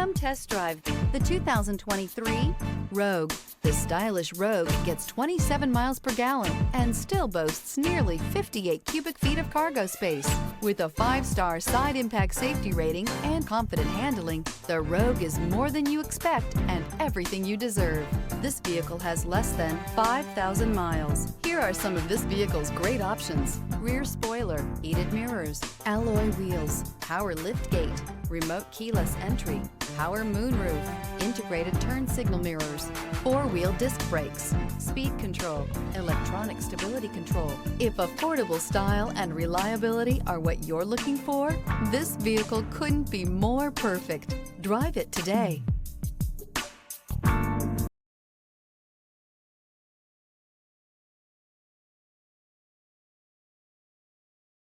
Come test drive the 2023 Rogue. The stylish Rogue gets 27 miles per gallon and still boasts nearly 58 cubic feet of cargo space. With a 5-star side impact safety rating and confident handling, the Rogue is more than you expect and everything you deserve. This vehicle has less than 5,000 miles. Here are some of this vehicle's great options: rear spoiler, heated mirrors, alloy wheels, power liftgate, remote keyless entry, power moonroof, integrated turn signal mirrors, 4-wheel disc brakes, speed control, electronic stability control. If affordable style and reliability are what you're looking for, this vehicle couldn't be more perfect. Drive it today.